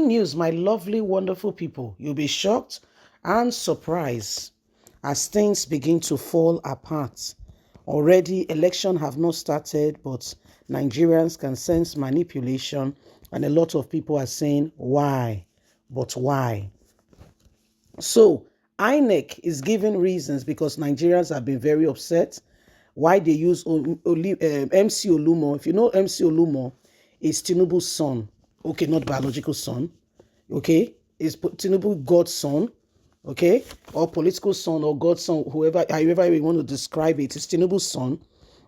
News, my lovely, wonderful people. You'll be shocked and surprised as things begin to fall apart. Already, election have not started, but Nigerians can sense manipulation, and a lot of people are saying, why? But why? So, Inec is giving reasons because Nigerians have been very upset why they use MC Oluomo. If you know MC Oluomo, is Tinubu's son. Okay, not biological son. Okay, is Tinubu God's son? Okay, or political son or God's son, however you want to describe it, is Tinubu's son,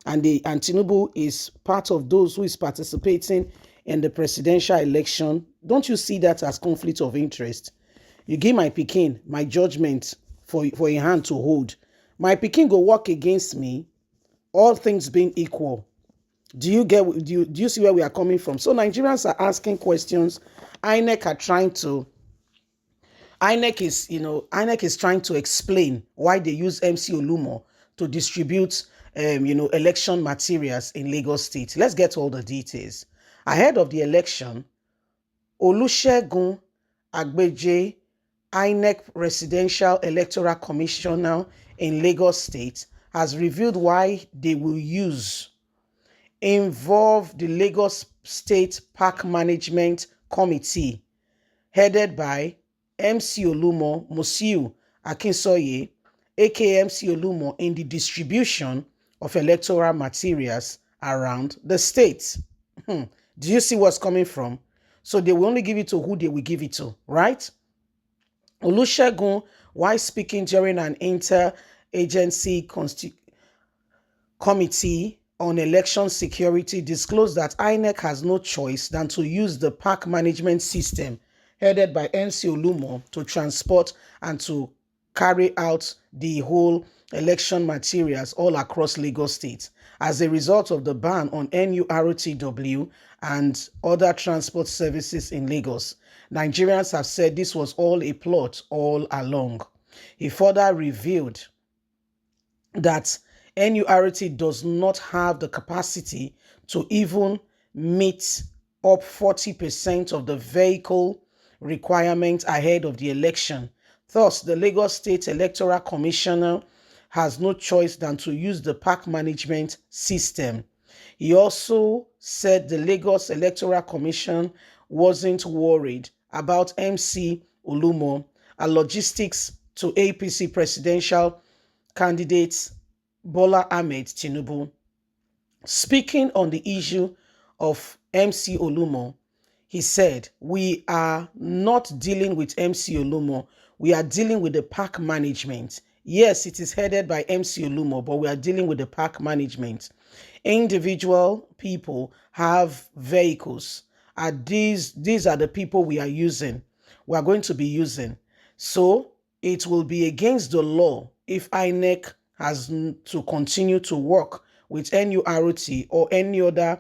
and Tinubu is part of those who is participating in the presidential election. Don't you see that as conflict of interest? You give my pikin my judgment for a hand to hold. My pikin go work against me, all things being equal. Do you see where we are coming from? So Nigerians are asking questions. INEC is trying to explain why they use MC Oluomo to distribute election materials in Lagos State. Let's get all the details. Ahead of the election, Olusegun Agbeje, INEC Residential Electoral Commissioner in Lagos State, has revealed why they will involve the Lagos State Park Management Committee, headed by MC Oluomo Musiu Akinsoye, aka MC Oluomo, in the distribution of electoral materials around the state. Do you see what's coming from? So they will only give it to who they will give it to, right? Olusegun, while speaking during an inter-agency committee on election security, disclosed that INEC has no choice than to use the park management system headed by MC Oluomo to transport and to carry out the whole election materials all across Lagos State. As a result of the ban on NURTW and other transport services in Lagos, Nigerians have said this was all a plot all along. He further revealed that NURT does not have the capacity to even meet up 40% of the vehicle requirement ahead of the election. Thus, the Lagos State Electoral Commissioner has no choice than to use the park management system. He also said the Lagos Electoral Commission wasn't worried about MC Oluomo and logistics to APC presidential candidate Bola Ahmed Tinubu. Speaking on the issue of MC Oluomo, he said, we are not dealing with MC Oluomo. We are dealing with the park management. Yes, it is headed by MC Oluomo, but we are dealing with the park management. Individual people have vehicles. These are the people we are using. We are going to be using. So it will be against the law if INEC has to continue to work with NURT or any other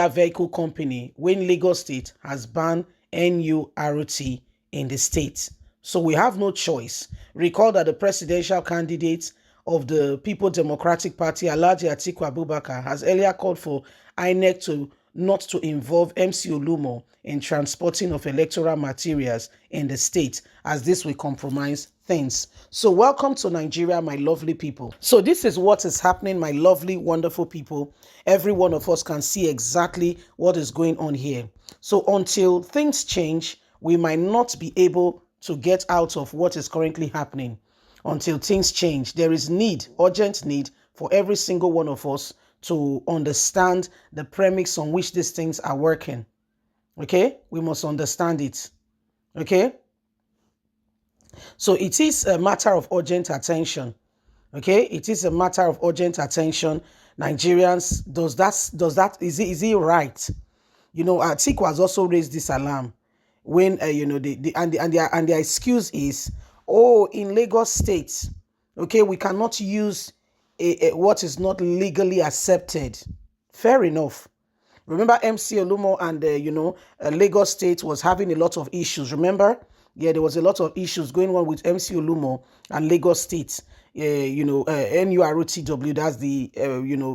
vehicle company when Lagos State has banned NURT in the state. So we have no choice. Recall that the presidential candidate of the People Democratic Party, Alhaji Atiku Abubakar, has earlier called for INEC not to involve MC Oluomo in transporting of electoral materials in the state, as this will compromise things. So welcome to Nigeria, my lovely people. So this is what is happening, my lovely, wonderful people. Every one of us can see exactly what is going on here. So until things change, we might not be able to get out of what is currently happening. Until things change, there is urgent need for every single one of us to understand the premise on which these things are working. Okay? We must understand it. Okay? So it is a matter of urgent attention. Okay? It is a matter of urgent attention. Nigerians, is it right? Atiku has also raised this alarm when their excuse is, in Lagos State, okay, we cannot use what is not legally accepted. Fair enough. Remember, MC Oluomo and Lagos State was having a lot of issues. Remember, there was a lot of issues going on with MC Oluomo and Lagos State. NURTW, that's the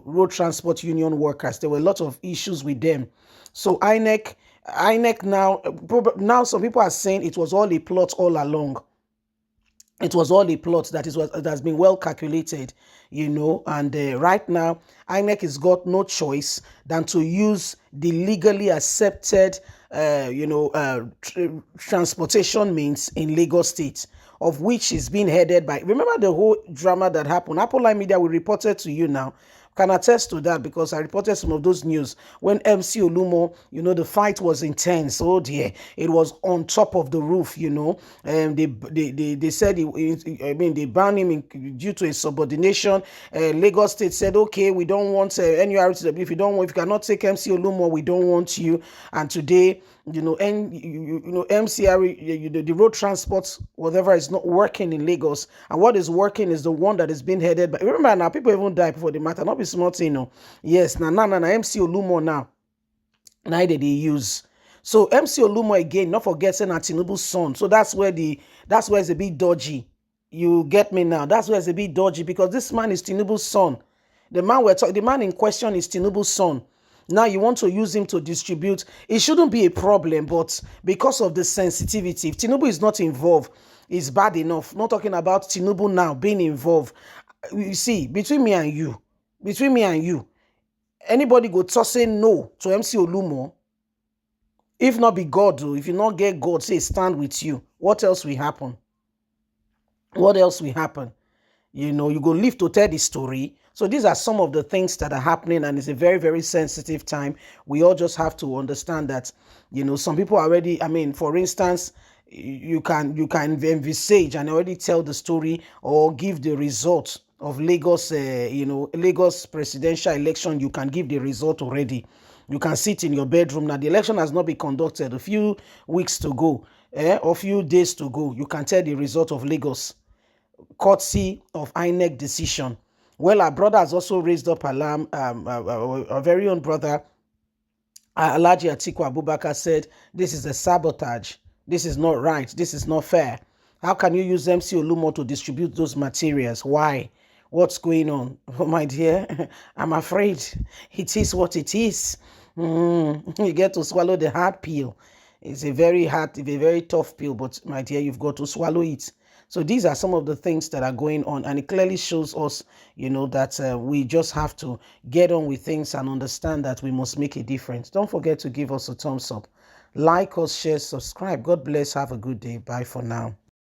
Road Transport Union Workers. There were a lot of issues with them. So INEC INEC now some people are saying it was all a plot all along. It was all a plot that has been well calculated, and right now INEC has got no choice than to use the legally accepted transportation means in Lagos State, of which is being headed by, remember the whole drama that happened. Apple Line Media will report it to you now, can attest to that, because I reported some of those news when MC Oluomo, the fight was intense. Oh dear, it was on top of the roof, and they said, they banned him due to his subordination. Lagos State said, okay, we don't want NURTW. If you cannot take MC Oluomo, we don't want you. And today, MCR, the road transport, whatever, is not working in Lagos, and what is working is the one that is being headed by. Remember now, people even die before the matter. Not be smart, Yes, now MC Oluomo now. Now they use. So MC Oluomo again, not forgetting Tinubu's son. So that's where it's a bit dodgy. You get me now? That's where it's a bit dodgy, because this man is Tinubu's son. The man in question is Tinubu's son. Now you want to use him to distribute. It shouldn't be a problem, but because of the sensitivity, if Tinubu is not involved, it's bad enough. Not talking about Tinubu now being involved. You see, between me and you, anybody go to say no to MC Oluomo, if not be God, if you not get God, say stand with you, what else will happen? What else will happen? You go live to tell the story. So these are some of the things that are happening, and it's a very, very sensitive time. We all just have to understand that, some people already, for instance, you can envisage and already tell the story or give the result of Lagos, Lagos presidential election. You can give the result already. You can sit in your bedroom. Now, the election has not been conducted. A few weeks to go, or a few days to go. You can tell the result of Lagos, courtesy of INEC decision. Well, our brother has also raised up alarm. Our very own brother, Alhaji Atiku Abubakar, said, this is a sabotage. This is not right. This is not fair. How can you use MC Oluomo to distribute those materials? Why? What's going on? Oh, my dear, I'm afraid it is what it is. You get to swallow the hard pill. It's a very tough pill, but my dear, you've got to swallow it. So these are some of the things that are going on, and it clearly shows us, that we just have to get on with things and understand that we must make a difference. Don't forget to give us a thumbs up, like us, share, subscribe. God bless. Have a good day. Bye for now.